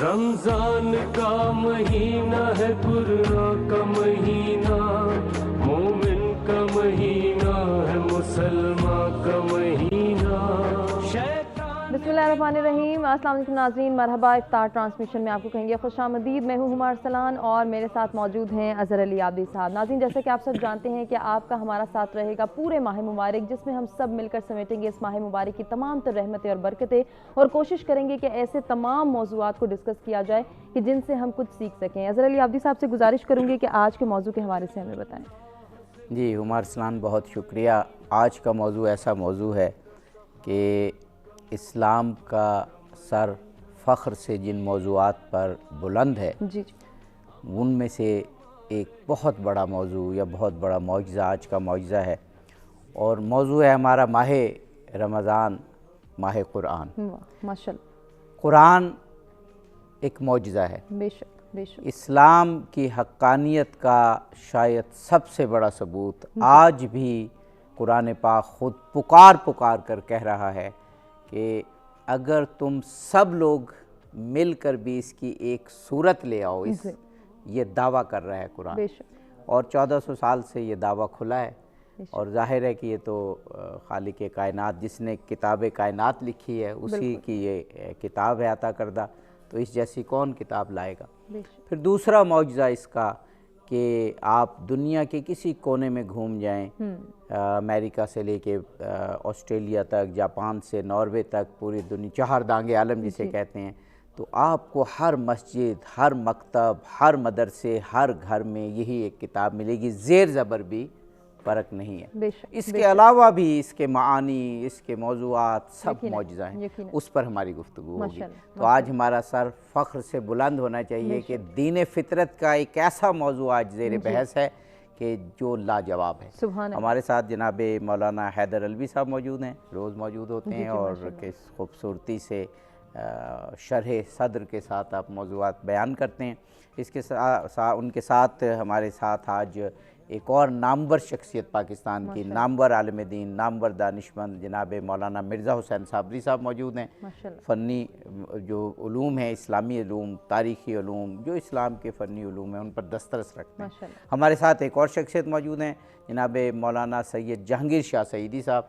رمضان کا مہینہ ہے قرآن کا مہینہ، مومن کا مہینہ ہے مسلمان کا مہینہ۔ بسم اللہ الرحمن الرحیم۔ السلام علیکم ناظرین، مرحبا۔ افطار ٹرانسمیشن میں آپ کو کہیں گے خوش آمدید۔ میں ہوں ہما ارسلان اور میرے ساتھ موجود ہیں اظہر علی عابدی صاحب۔ ناظرین، جیسے کہ آپ سب جانتے ہیں کہ آپ کا ہمارا ساتھ رہے گا پورے ماہ مبارک، جس میں ہم سب مل کر سمیٹیں گے اس ماہ مبارک کی تمام تر رحمتیں اور برکتیں، اور کوشش کریں گے کہ ایسے تمام موضوعات کو ڈسکس کیا جائے کہ جن سے ہم کچھ سیکھ سکیں۔ اظہر علی عابدی صاحب سے گزارش کروں گی کہ آج کے موضوع کے حوالے سے ہمیں بتائیں۔ جی ہما ارسلان، بہت شکریہ۔ آج کا موضوع ایسا موضوع ہے کہ اسلام کا سر فخر سے جن موضوعات پر بلند ہے، جی ان میں سے ایک بہت بڑا موضوع یا بہت بڑا معجزہ آج کا معجزہ ہے، اور موضوع ہے ہمارا ماہ رمضان، ماہ قرآن۔ ماشاء اللہ، قرآن ایک معجزہ ہے۔ بے شک بے شک۔ اسلام کی حقانیت کا شاید سب سے بڑا ثبوت آج بھی قرآن پاک خود پکار کر کہہ رہا ہے کہ اگر تم سب لوگ مل کر بھی اس کی ایک صورت لے آؤ، یہ دعویٰ کر رہا ہے قرآن، اور 1400 سال سے یہ دعویٰ کھلا ہے، اور ظاہر ہے کہ یہ تو خالق کائنات جس نے کتاب کائنات لکھی ہے اسی کی یہ کتاب ہے عطا کردہ، تو اس جیسی کون کتاب لائے گا۔ پھر دوسرا معجزہ اس کا کہ آپ دنیا کے کسی کونے میں گھوم جائیں، امریکہ سے لے کے آسٹریلیا تک، جاپان سے ناروے تک، پوری دنیا، چہار دانگ عالم جسے کہتے ہیں، تو آپ کو ہر مسجد، ہر مکتب، ہر مدرسے، ہر گھر میں یہی ایک کتاب ملے گی، زیر زبر بھی فرق نہیں ہے۔ اس کے علاوہ بھی اس کے معانی، اس کے موضوعات سب معجزہ ہیں، اس پر ہماری گفتگو ہوگی۔ تو آج ہمارا سر فخر سے بلند ہونا چاہیے کہ دین فطرت کا ایک ایسا موضوع آج زیر بحث ہے کہ جو لاجواب ہے۔ ہمارے ساتھ جناب مولانا حیدر علوی صاحب موجود ہیں، روز موجود ہوتے ہیں، اور کس خوبصورتی سے شرح صدر کے ساتھ آپ موضوعات بیان کرتے ہیں۔ اس کے ان کے ساتھ ہمارے ساتھ آج ایک اور نامور شخصیت پاکستان کی، نامور عالم دین، نامور دانشمند جناب مولانا مرزا حسین صابری صاحب موجود ہیں۔ فنی جو علوم ہیں، اسلامی علوم، تاریخی علوم، جو اسلام کے فنی علوم ہیں ان پر دسترس رکھتے ہیں۔ ہمارے ساتھ ایک اور شخصیت موجود ہیں جناب مولانا سید جہانگیر شاہ سعیدی صاحب۔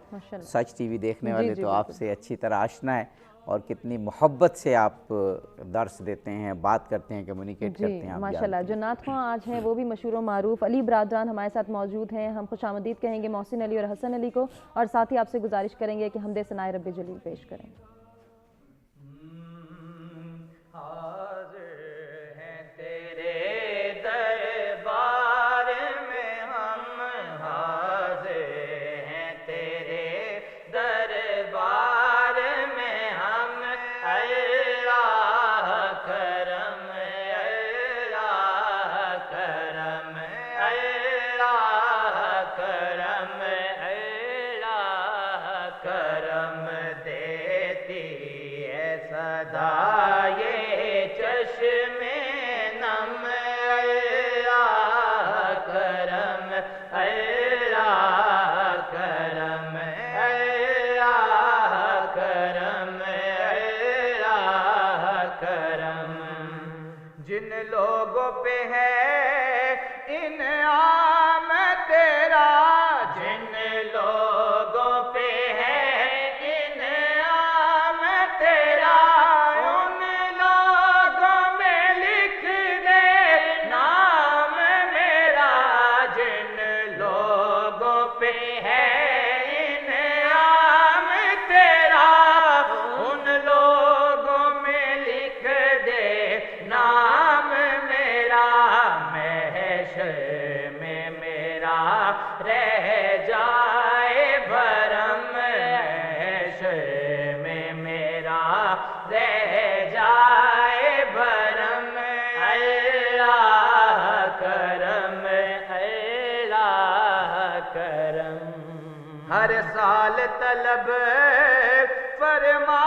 سچ ٹی وی دیکھنے والے تو آپ سے اچھی طرح آشنا ہے، اور کتنی محبت سے آپ درس دیتے ہیں، بات کرتے ہیں، کمیونیکیٹ کرتے ہیں۔ ماشاءاللہ، جو نعت خواں آج ہیں وہ بھی مشہور و معروف علی برادران ہمارے ساتھ موجود ہیں۔ ہم خوش آمدید کہیں گے محسن علی اور حسن علی کو، اور ساتھ ہی آپ سے گزارش کریں گے کہ حمد ثنائے رب جلیل پیش کریں۔ جن لوگوں پہ ہے انعام تیرا، جن لوگوں پہ ہے انعام تیرا، ان لوگوں میں لکھ دے نام میرا، جن لوگوں پہ ہے انعام تیرا، ان لوگوں میں لکھ دے نام میرا، محشر میں میرا رہ جائے بھرم، محشر میں میرا رہ جائے بھرم، اللہ کرم، اللہ کرم، ہر سال طلب فرما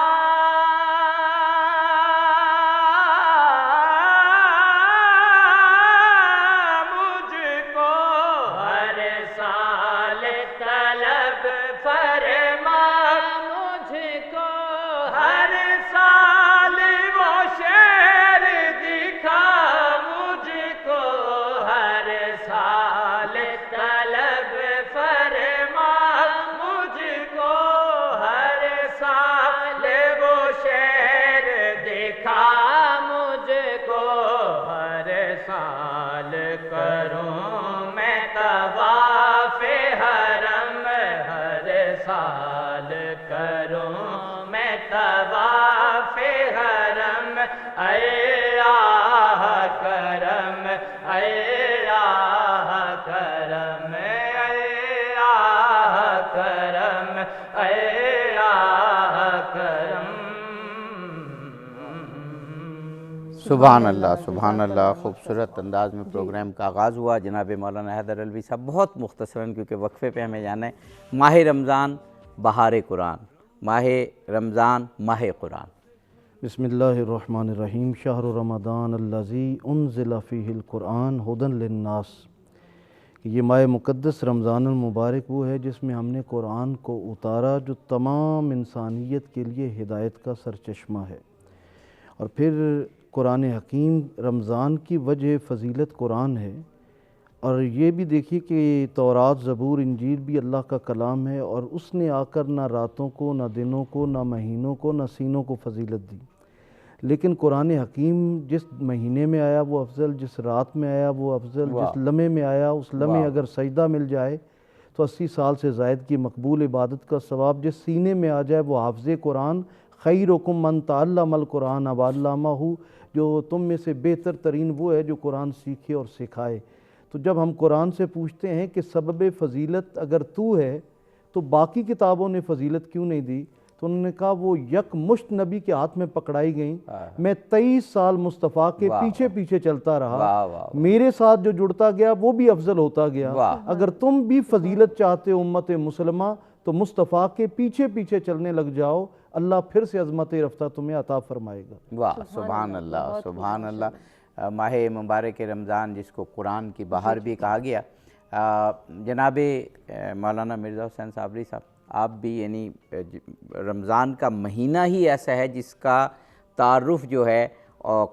شہر کروں میں طواف حرم، ہر سال کروں میں طواف حرم، اے آہ کرم، اے آہ کرم، اے آہ کرم، اے آہ کرم۔ سبحان اللہ، سبحان اللہ، خوبصورت انداز میں پروگرام کا آغاز ہوا۔ جناب مولانا حیدر علوی صاحب بہت مختصراً، کیونکہ وقفے پہ ہمیں جانا ہے، ماہ رمضان بہار قرآن، ماہ رمضان ماہ قرآن۔ بسم اللہ الرحمن الرحیم۔ شہر رمضان الذی انزل فیہ القرآن ھدی للناس۔ یہ ماہ مقدس رمضان المبارک وہ ہے جس میں ہم نے قرآن کو اتارا، جو تمام انسانیت کے لیے ہدایت کا سرچشمہ ہے۔ اور پھر قرآن حکیم رمضان کی وجہ فضیلت قرآن ہے، اور یہ بھی دیکھیے کہ تورات، زبور، انجیل بھی اللہ کا کلام ہے، اور اس نے آ کر نہ راتوں کو، نہ دنوں کو، نہ مہینوں کو، نہ سینوں کو فضیلت دی۔ لیکن قرآن حکیم جس مہینے میں آیا وہ افضل، جس رات میں آیا وہ افضل، جس لمحے میں آیا اس لمحے اگر سجدہ مل جائے تو 80 سال سے زائد کی مقبول عبادت کا ثواب، جس سینے میں آ جائے وہ حافظ قرآن۔ خیرکم من تعلم القرآن وعلمہ، جو تم میں سے بہتر ترین وہ ہے جو قرآن سیکھے اور سکھائے۔ تو جب ہم قرآن سے پوچھتے ہیں کہ سبب فضیلت اگر تو ہے تو باقی کتابوں نے فضیلت کیوں نہیں دی، تو انہوں نے کہا وہ یک مشت نبی کے ہاتھ میں پکڑائی گئیں، میں 23 سال مصطفیٰ کے پیچھے پیچھے چلتا رہا، میرے ساتھ جو جڑتا گیا وہ بھی افضل ہوتا گیا۔ اگر تم بھی فضیلت چاہتے ہو امت مسلمہ تو مصطفیٰ کے پیچھے پیچھے چلنے لگ جاؤ، اللہ پھر سے عظمت رفتہ تمہیں عطا فرمائے گا۔ واہ، سبحان اللہ، سبحان اللہ۔ ماہ مبارک رمضان جس کو قرآن کی بہار بھی کہا گیا، جناب مولانا مرزا حسین صابری صاحب، آپ بھی یعنی رمضان کا مہینہ ہی ایسا ہے جس کا تعارف جو ہے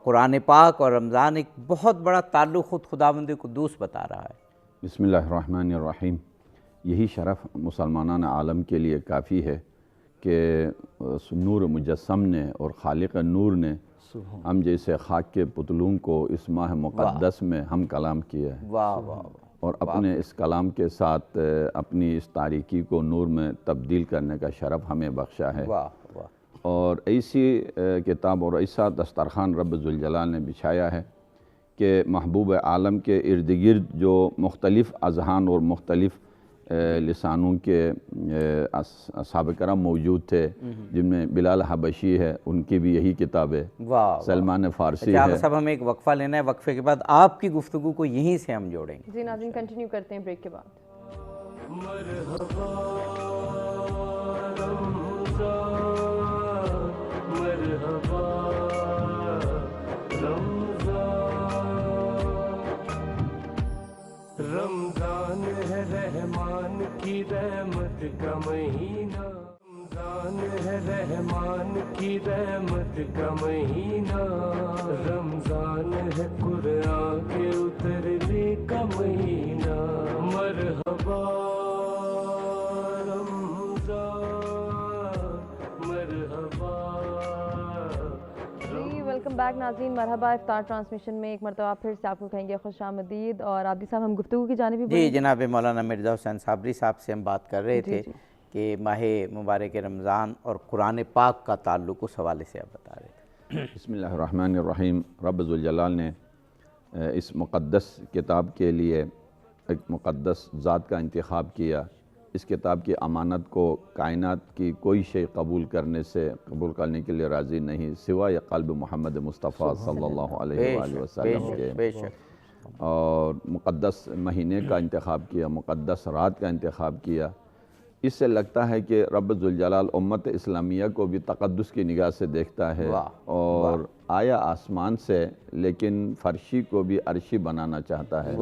قرآن پاک اور رمضان ایک بہت بڑا تعلق خود خداوند قدوس بتا رہا ہے۔ بسم اللہ الرحمن الرحیم۔ یہی شرف مسلمانان عالم کے لیے کافی ہے کہ نور مجسم نے اور خالق نور نے ہم جیسے خاک کے پتلوں کو اس ماہ مقدس میں ہم کلام کیا ہے، واہ واہ، اور اپنے اس کلام کے ساتھ اپنی اس تاریکی کو نور میں تبدیل کرنے کا شرف ہمیں بخشا ہے۔ واہ واہ، اور ایسی کتاب اور ایسا دسترخوان رب ذوالجلال نے بچھایا ہے کہ محبوب عالم کے ارد گرد جو مختلف اذہان اور مختلف لسانوں کے اصحاب کرام موجود تھے، جن میں بلال حبشی ہے، ان کی بھی یہی کتاب ہے، سلمان فارسی ہے۔ صاحب ہمیں ایک وقفہ لینا ہے، وقفے کے بعد آپ کی گفتگو کو یہیں سے ہم جوڑیں گے۔ جی ناظرین، کنٹینیو کرتے ہیں بریک کے بعد۔ مرحبا رمضان، مرحبا رمضان، رمضان ہے رحمان کی رحمت کا مہینہ، رمضان ہے رحمان کی رحمت کا مہینہ، رمضان ہے قرآن کے اترنے کا مہینہ، مرحبا رمضان، مرحبا۔ جی ویلکم بیک ناظرین، مرحبا افطار ٹرانسمیشن میں ایک مرتبہ پھر سے آپ کو کہیں گے خوش آمدید۔ اور عابدی صاحب، ہم گفتگو کی جانب جی جناب مولانا مرزا حسین صابری صاحب سے ہم بات کر رہے تھے کہ ماہ مبارک رمضان اور قرآن پاک کا تعلق اس حوالے سے آپ بتا رہے تھے۔ بسم اللہ الرحمن الرحیم۔ رب ذوالجلال نے اس مقدس کتاب کے لیے ایک مقدس ذات کا انتخاب کیا۔ اس کتاب کی امانت کو کائنات کی کوئی شے قبول کرنے کے لیے راضی نہیں سوائے قلب محمد مصطفیٰ صلی اللہ علیہ وآلہ وسلم کے۔ اور مقدس مہینے کا انتخاب کیا، مقدس رات کا انتخاب کیا۔ اس سے لگتا ہے کہ رب ذوالجلال امت اسلامیہ کو بھی تقدس کی نگاہ سے دیکھتا ہے، اور آیا آسمان سے لیکن فرشی کو بھی عرشی بنانا چاہتا ہے۔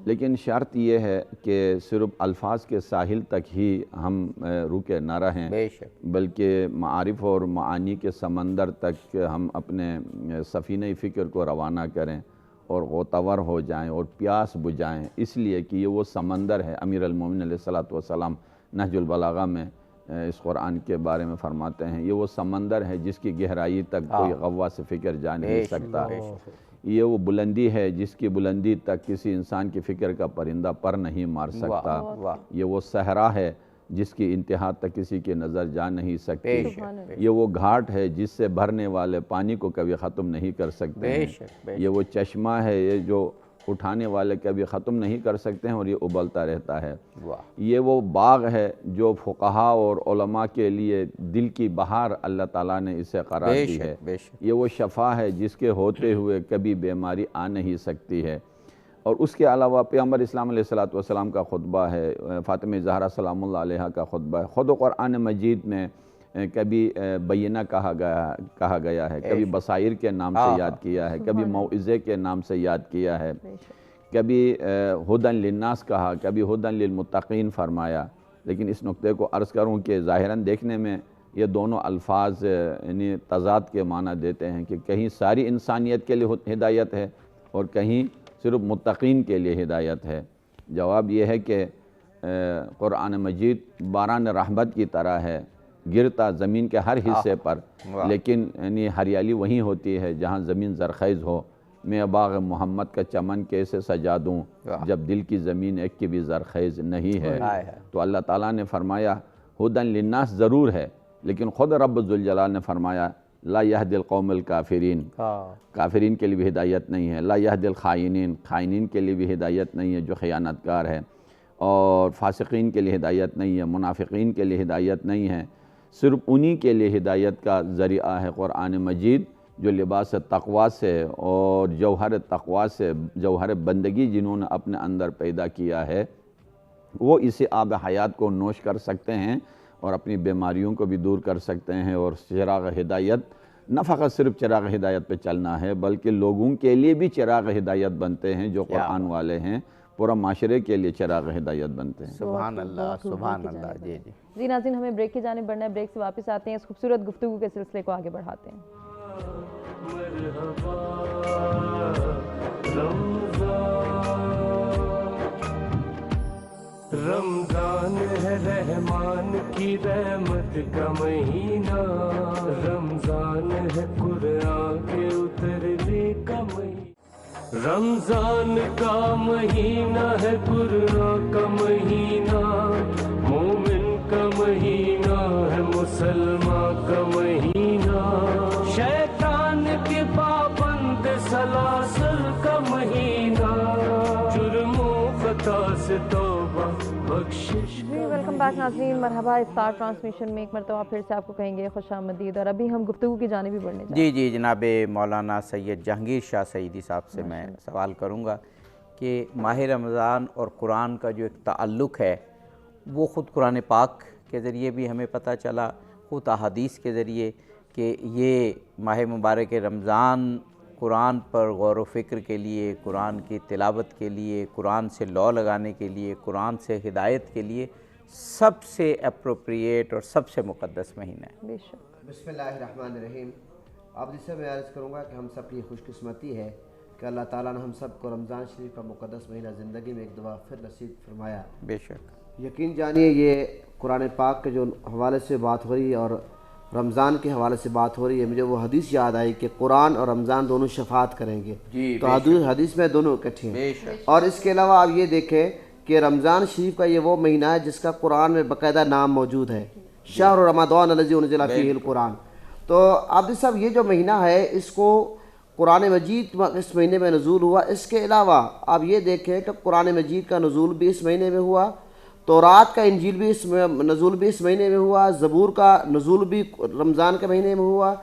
لیکن شرط یہ ہے کہ صرف الفاظ کے ساحل تک ہی ہم رکے نہ رہیں، بلکہ معارف اور معانی کے سمندر تک ہم اپنے سفینہ فکر کو روانہ کریں اور غوطور ہو جائیں اور پیاس بجھائیں، اس لیے کہ یہ وہ سمندر ہے۔ امیر المومنین علیہ الصلوۃ والسلام نہج البلاغہ میں اس قرآن کے بارے میں فرماتے ہیں، یہ وہ سمندر ہے جس کی گہرائی تک کوئی غواص فکر جا نہیں سکتا، یہ وہ بلندی ہے جس کی بلندی تک کسی انسان کی فکر کا پرندہ پر نہیں مار سکتا، یہ وہ صحرا ہے جس کی انتہا تک کسی کی نظر جا نہیں سکتی، یہ وہ گھاٹ ہے جس سے بھرنے والے پانی کو کبھی ختم نہیں کر سکتے ہیں، یہ وہ چشمہ ہے یہ جو اٹھانے والے کبھی ختم نہیں کر سکتے ہیں اور یہ ابلتا رہتا ہے، یہ وہ باغ ہے جو فقہاء اور علماء کے لیے دل کی بہار اللہ تعالیٰ نے اسے قرار دی ہے، یہ وہ شفا ہے جس کے ہوتے ہوئے کبھی بیماری آ نہیں سکتی ہے۔ اور اس کے علاوہ پیغمبر اسلام علیہ السلام کا خطبہ ہے، فاطمہ زہرا سلام اللہ علیہ کا خطبہ ہے، خود قرآن مجید میں کبھی بینہ کہا گیا ہے، کبھی بصائر کے نام سے یاد کیا ہے، کبھی موعظے کے نام سے یاد کیا ہے، کبھی ہدن للناس کہا، کبھی ہدن للمتقین فرمایا۔ لیکن اس نقطے کو عرض کروں کہ ظاہراً دیکھنے میں یہ دونوں الفاظ یعنی تضاد کے معنی دیتے ہیں کہ کہیں ساری انسانیت کے لیے ہدایت ہے اور کہیں صرف متقین کے لیے ہدایت ہے۔ جواب یہ ہے کہ قرآن مجید باران رحمت کی طرح ہے، گرتا زمین کے ہر حصے پر، لیکن یعنی ہریالی وہیں ہوتی ہے جہاں زمین زرخیز ہو۔ میں باغ محمد کا چمن کیسے سجا دوں جب دل کی زمین ایک کی بھی زرخیز نہیں ہے۔ تو اللہ تعالیٰ نے فرمایا ہدن للناس ضرور ہے، لیکن خود رب ذوالجلال نے فرمایا لا یہدی القوم الکافرین، کافرین کے لیے بھی ہدایت نہیں ہے، لا یہدی الخائنین، خائنین کے لیے بھی ہدایت نہیں ہے جو خیانت کار ہے، اور فاسقین کے لیے ہدایت نہیں ہے، منافقین کے لیے ہدایت نہیں ہے، صرف انہی کے لیے ہدایت کا ذریعہ ہے قرآن مجید جو لباس تقویٰ سے اور جوہر تقویٰ سے، جوہر بندگی جنہوں نے اپنے اندر پیدا کیا ہے، وہ اسی آب حیات کو نوش کر سکتے ہیں اور اپنی بیماریوں کو بھی دور کر سکتے ہیں۔ اور چراغ ہدایت نہ فقط صرف چراغ ہدایت پہ چلنا ہے بلکہ لوگوں کے لیے بھی چراغ ہدایت بنتے ہیں جو قرآن والے ہیں، پورا معاشرے کے لیے چراغ ہدایت بنتے ہیں۔ سبحان اللہ، سبحان اللہ۔ جی جی جی ناظرین، ہمیں بریک کی جانب بڑھنا ہے، بریک سے واپس آتے ہیں، اس خوبصورت گفتگو کے سلسلے کو آگے بڑھاتے ہیں۔ رمضان ہے رحمان کی رحمت کا مہینہ، رمضان ہے قرآن کے اترنے کا مہینہ، رمضان کا مہینہ ہے قرآن کا مہینہ، مومن کا مہینہ ہے مسلمان کا مہینہ، شیطان کے پابند سلاسل کا مہینہ، جرم و خطا سے توبہ بخشش۔ جی ویلکم بیک ناظرین، مرحبا۔ افطار ٹرانسمیشن میں ایک مرتبہ پھر سے آپ کو کہیں گے خوش آمدید، اور ابھی ہم گفتگو کی جانب بھی بڑھنے جا رہے ہیں۔ جی جناب مولانا سید جہانگیر شاہ سعیدی صاحب سے میں سوال کروں گا کہ ماہ رمضان اور قرآن کا جو ایک تعلق ہے وہ خود قرآن پاک کے ذریعے بھی ہمیں پتہ چلا، خود احادیث کے ذریعے کہ یہ ماہ مبارک رمضان قرآن پر غور و فکر کے لیے، قرآن کی تلاوت کے لیے، قرآن سے لو لگانے کے لیے، قرآن سے ہدایت کے لیے سب سے اپروپریٹ اور سب سے مقدس مہینہ ہے۔ بے شک۔ بسم اللہ الرحمن الرحیم۔ آپ جس سے میں عرض کروں گا کہ ہم سب کی خوش قسمتی ہے کہ اللہ تعالیٰ نے ہم سب کو رمضان شریف کا مقدس مہینہ زندگی میں ایک دفعہ پھر نصیب فرمایا۔ بے شک۔ یقین جانیے یہ قرآن پاک کے جو حوالے سے بات ہو رہی ہے اور رمضان کے حوالے سے بات ہو رہی ہے، مجھے وہ حدیث یاد آئی کہ قرآن اور رمضان دونوں شفاعت کریں گے، تو حدیث میں دونوں اکٹھے ہیں۔ اور اس کے علاوہ آپ یہ دیکھیں کہ رمضان شریف کا یہ وہ مہینہ ہے جس کا قرآن میں باقاعدہ نام موجود ہے، شہر رمضان الذی انزل فیہ القرآن۔ تو عابد صاحب یہ جو مہینہ ہے اس کو قرآن مجید اس مہینے میں نزول ہوا۔ اس کے علاوہ آپ یہ دیکھیں کہ قرآن مجید کا نزول بھی اس مہینے میں ہوا، تورات کا انجیل بھی نزول بھی اس مہینے میں ہوا، زبور کا نزول بھی رمضان کے مہینے میں ہوا۔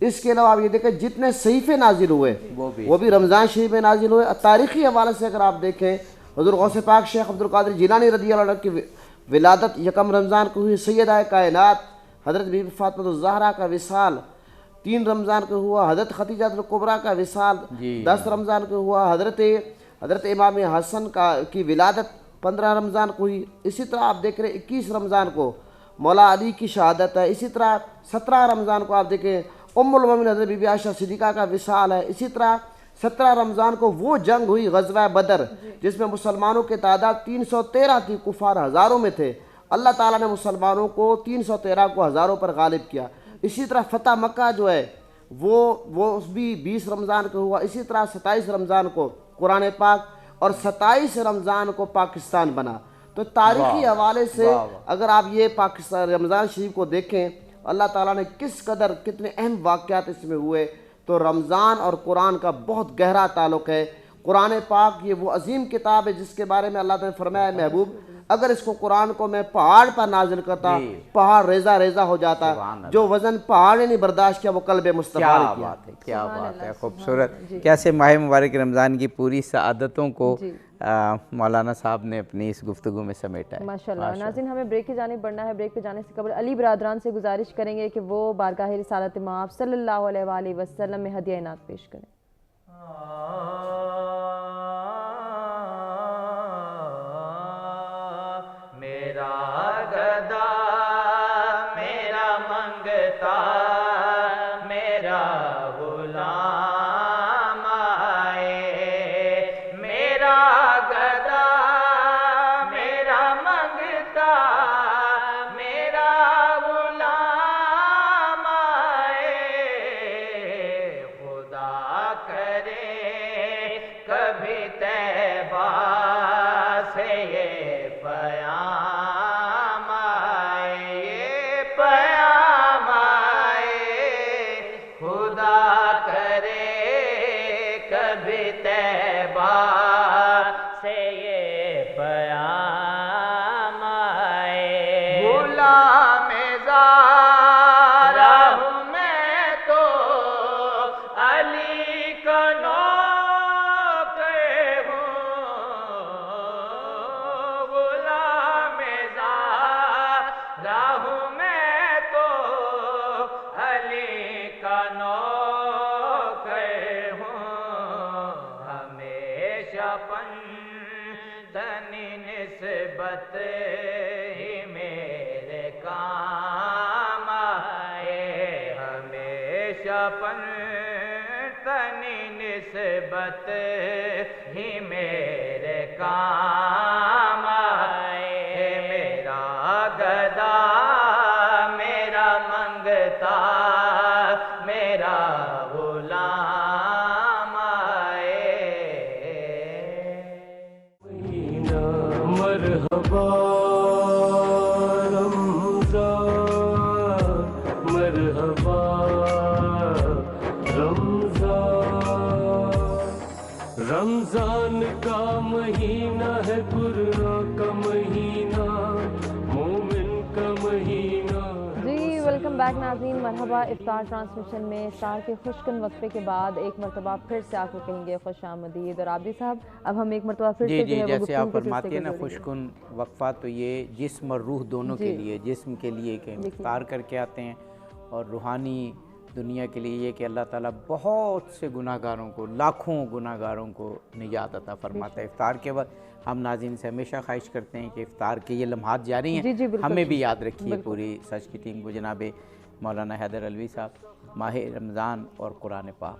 اس کے علاوہ آپ یہ دیکھیں جتنے صحیفے نازل ہوئے وہ بھی رمضان شریف میں نازل ہوئے۔ تاریخی حوالے سے اگر آپ دیکھیں حضور غوث پاک شیخ عبدالقادر جیلانی رضی اللہ عنہ کی ولادت یکم رمضان کو ہوئی، سیدہ کائنات حضرت بی بی فاطمہ الزہرا کا وصال 3 رمضان کو ہوا، حضرت خدیجہ الکبریٰ کا وصال 10 رمضان کو ہوا، حضرت امام حسن کی ولادت 15 رمضان کو ہوئی۔ اسی طرح آپ دیکھ رہے ہیں 21 رمضان کو مولا علی کی شہادت ہے، اسی طرح 17 رمضان کو آپ دیکھیں ام المومنین حضرت بی بی عائشہ صدیقہ کا وصال ہے، اسی طرح 17 رمضان کو وہ جنگ ہوئی غزوہ بدر جس میں مسلمانوں کی تعداد 313 تھی، کفار ہزاروں میں تھے، اللہ تعالیٰ نے مسلمانوں کو 313 کو ہزاروں پر غالب کیا. اسی طرح فتح مکہ جو ہے وہ بھی 20 رمضان کو ہوا. اسی طرح 27 رمضان کو قرآن پاک اور 27 رمضان کو پاکستان بنا. تو تاریخی حوالے سے اگر آپ یہ پاکستان رمضان شریف کو دیکھیں اللہ تعالیٰ نے کس قدر کتنے اہم واقعات اس میں ہوئے, تو رمضان اور قرآن کا بہت گہرا تعلق ہے. قرآن پاک یہ وہ عظیم کتاب ہے جس کے بارے میں اللہ تعالیٰ نے فرمایا محبوب اگر اس کو قرآن کو میں پہاڑ پر نازل کرتا پہاڑ ریزہ ریزہ ہو جاتا, جو وزن پہاڑ نے نہیں برداشت کیا وہ قلب مصطفیٰ نے کیا. کیا بات ہے, کیا بات ہے, خوبصورت. کیسے ماہ مبارک رمضان کی پوری سعادتوں کو مولانا صاحب نے اپنی اس گفتگو میں سمیٹا ہے. ماشاءاللہ. ناظرین ہمیں بریک کی جانب بڑھنا ہے. بریک پہ جانے سے قبل علی برادران سے گزارش کریں گے کہ وہ بارگاہ رسالت مآب صلی اللہ علیہ وآلہ وسلم میں ہدیہ عنایت پیش کریں. میرا گدا میرا منگتا میرا غلام آئے, میرا گدا میرا منگتا میرا غلام آئے, خدا کرے کبھی طیبہ سے یہ پیام آئے, یہ پیام آئے, خدا کرے کبھی طیبہ سے یہ پیام آئے. غلام زارا ہوں میں تو علی کا نوکر ہوں, غلام زارا ہوں میں تو علی کا نوکر ہوں, ہمیشہ پنجتنی نسبت ہی میرے کام آئے, ہمیشہ پنجتنی نسبت ہی میرے کام آئے. میرا گدا میرا منگتا میرا غلام آئے. مہینہ مرحبا رمضان مرحبا رمضان کا مہینہ ہے قرآن کا مہینہ مومن کا مہینہ. جی ویلکم بیک ناظرین, مرحبا. افطار ٹرانسمیشن میں افطار کے خوشکن وقفے کے بعد ایک مرتبہ پھر سے آپ کو کہیں گے خوش آمدید. اور عابدی صاحب اب ہم ایک مرتبہ پھر سے جی جیسے آپ فرماتی ہیں نا خوشکن وقفہ, تو یہ جسم اور روح دونوں کے لیے, جسم کے لیے کہ افطار کر کے آتے ہیں, اور روحانی دنیا کے لیے یہ کہ اللہ تعالیٰ بہت سے گناہ گاروں کو, لاکھوں گناہ گاروں کو نجات عطا فرماتا ہے. افطار کے وقت ہم ناظرین سے ہمیشہ خواہش کرتے ہیں کہ افطار کے یہ لمحات جاری ہیں, ہمیں بھی یاد رکھیے پوری سچ کی ٹیم کو. جناب مولانا حیدر علوی صاحب, ماہ رمضان اور قرآن پاک.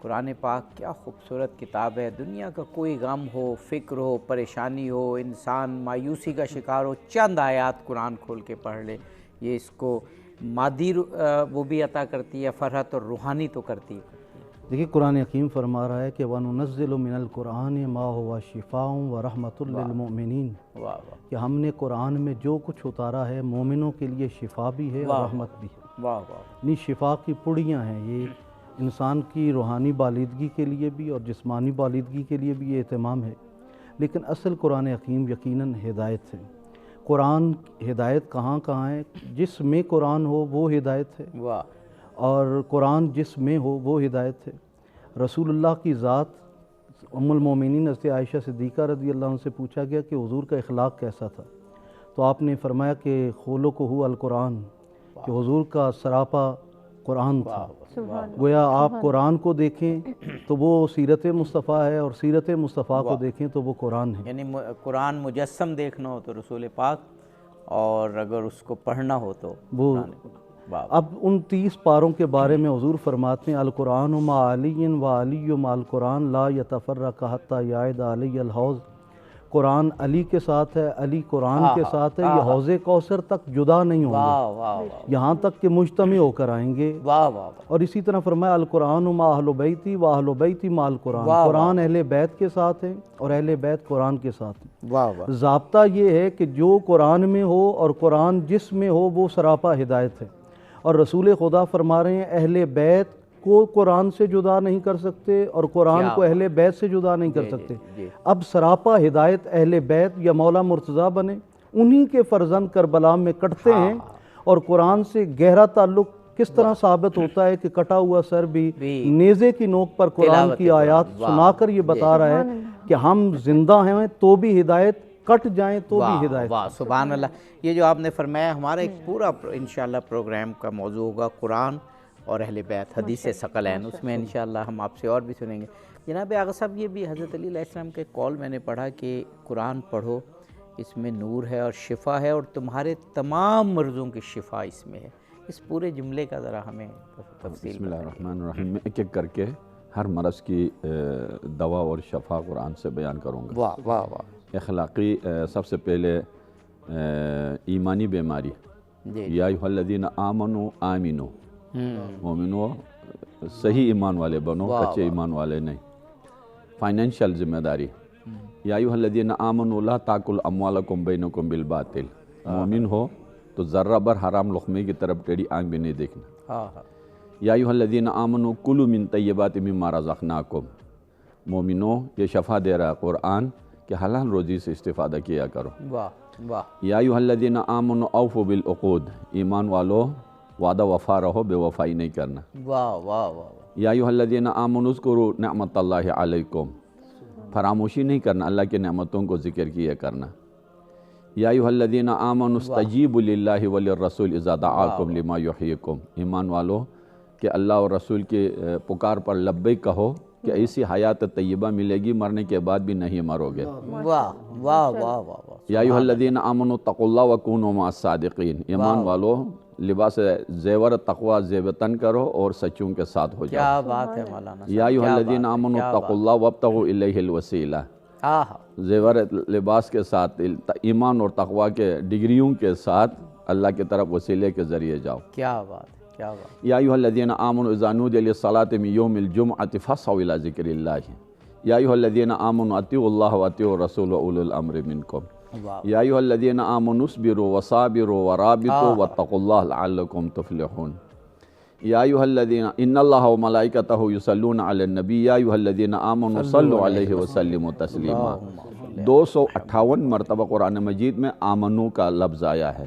قرآن پاک کیا خوبصورت کتاب ہے. دنیا کا کوئی غم ہو, فکر ہو, پریشانی ہو, انسان مایوسی کا شکار ہو, چند آیات قرآن کھول کے پڑھ لے, یہ اس کو مادی وہ بھی عطا کرتی ہے, فرحت اور روحانی تو کرتی ہے. دیکھیے قرآن حکیم فرما رہا ہے کہ وَنُنَزِّلُ مِنَ الْقُرْآنِ مَا هُوَ شِفَاءٌ وَرَحْمَةٌ لِّلْمُؤْمِنِينَ. کہ ہم نے قرآن میں جو کچھ اتارا ہے مومنوں کے لیے شفا بھی ہے اور رحمت بھی ہے. نہیں شفا کی پڑیاں ہیں, یہ انسان کی روحانی بالیدگی کے لیے بھی اور جسمانی بالیدگی کے لیے بھی یہ اہتمام ہے. لیکن اصل قرآن حکیم یقیناً ہدایت ہے. قرآن ہدایت کہاں کہاں ہے؟ جس میں قرآن ہو وہ ہدایت ہے, اور قرآن جس میں ہو وہ ہدایت ہے. رسول اللہ کی ذات ام المومنین حضرت عائشہ صدیقہ رضی اللہ عنہ سے پوچھا گیا کہ حضور کا اخلاق کیسا تھا, تو آپ نے فرمایا کہ خلقہ القرآن, کہ حضور کا سراپا قرآن تھا. گویا آپ قرآن کو دیکھیں تو وہ سیرت مصطفیٰ ہے, اور سیرت مصطفیٰ کو دیکھیں تو وہ قرآن ہے. یعنی قرآن مجسم دیکھنا ہو تو رسول پاک, اور اگر اس کو پڑھنا ہو تو وہ. اب ان 30 پاروں کے بارے میں حضور فرماتے ہیں القرآن مع علی و علی مع القرآن لا یتفرق حتی یعد علی الحوض. قرآن علی کے ساتھ ہے، علی قرآن کے ساتھ ہے، یہ حوض کوثر تک جدا نہیں ہوں گے، یہاں تک کہ مجتمع ہو کر آئیں گے۔ اور اسی طرح فرمایا القرآن ما اہل بیتی و اہل بیتی ما القرآن، قرآن اہل بیت کے ساتھ ہے اور اہل بیت قرآن کے ساتھ ہیں۔ ضابطہ یہ ہے کہ جو قرآن میں ہو اور قرآن جس میں ہو وہ سراپا ہدایت ہے، اور رسول خدا فرما رہے ہیں اہل بیت کو قرآن سے جدا نہیں کر سکتے اور قرآن کو اہل بیت سے جدا نہیں کر سکتے۔ اب سراپا ہدایت اہل بیت یا مولا مرتضیٰ بنے، انہی کے فرزند کربلا میں کٹتے ہیں، اور قرآن سے گہرا تعلق کس طرح ثابت ہوتا ہے کہ کٹا ہوا سر بھی نیزے کی نوک پر قرآن کی آیات سنا کر یہ بتا رہا ہے کہ ہم زندہ ہیں تو بھی ہدایت، کٹ جائیں تو بھی ہدایت۔ واہ سبحان اللہ۔ یہ جو آپ نے فرمایا ہمارا ایک پورا انشاءاللہ پروگرام کا موضوع ہوگا قرآن اور اہل بیت، حدیث ثقلین، اس میں انشاءاللہ ہم آپ سے اور بھی سنیں گے۔ جناب آغا صاحب، یہ بھی حضرت علی علیہ السلام کے قول میں نے پڑھا کہ قرآن پڑھو، اس میں نور ہے اور شفا ہے، اور تمہارے تمام مرضوں کی شفا اس میں ہے۔ اس پورے جملے کا ذرا ہمیں تفصیل بسم اللہ الرحمن الرحیم۔ میں ایک ایک کر کے ہر مرض کی دوا اور شفا قرآن سے بیان کروں گا۔ واہ واہ واہ۔ اخلاقی سب سے پہلے ایمانی بیماری، یا ایھا الذین آمنوا آمنوا، مومنو صحیح ایمان والے بنو، کچے ایمان والے نہیں۔ فائنینشیل ذمہ داری، یا ایھا الذین آمنوا لا تاکلوا اموالکم بینکم بالباطل، مومن ہو تو ذرہ بر حرام لقمے کی طرف ٹیڑھی آنکھ بھی نہیں دیکھنا۔ یا ایھا الذین آمنوا کلوا من طیبات مما رزقناکم، مومنو یہ شفا دے رہا ہے قرآن کہ حلال روزی سے استفادہ کیا کرو۔ یا ایھا الذین آمنوا اوفوا بالعقود، ایمان والو وعدہ وفا رہو، بے وفائی نہیں کرنا۔ یا ایھا الذین آمنوا اذکروا نعمت اللہ علیکم، فراموشی نہیں کرنا، اللہ کی نعمتوں کو ذکر کیا کرنا۔ یا ایھا الذین آمنوا استجیبوا للہ وللرسول اذا دعاکم لما یحییکم، ایمان والو کہ اللہ اور رسول کے پکار پر لبیک کہو کہ ایسی حیات طیبہ ملے گی مرنے کے بعد بھی نہیں مرو گے۔ واہ واہ واہ واہ۔ یا ایھا الذین آمنوا اتقوا اللہ وکونوا مع الصادقین، ایمان والو لباس زیور تقوی زیب تن کرو اور سچوں کے ساتھ ہو جاؤ۔ کیا بات ہے مولانا۔ یا ایھا الذین آمنوا اتقوا اللہ وابتغوا الیہ الوسیلہ، زیور لباس کے ساتھ ایمان اور تقوی کے ڈگریوں کے ساتھ اللہ کی طرف وسیلے کے ذریعے جاؤ۔ کیا بات ہے، کیا بات۔ یا ایھا الذین آمنوا اذا نودی للصلاۃ من یوم الجمعۃ فاسعوا الی ذکر اللہ، یا ایھا الذین آمنوا اطیعوا اللہ واطیعوا الرسول واولی الامر منکم، یا ایھا الذین آمنوا اصبروا وصابروا ورابطوا واتقوا اللہ لعلکم تفلحون۔ یا ایھا الذین ان اللہ وملائکتہ یصلون علی النبی، یا ایھا الذین آمنوا صلوا علیہ وسلموا تسلیما۔ 258 مرتبہ قرآن مجید میں آمنو کا لفظ آیا ہے۔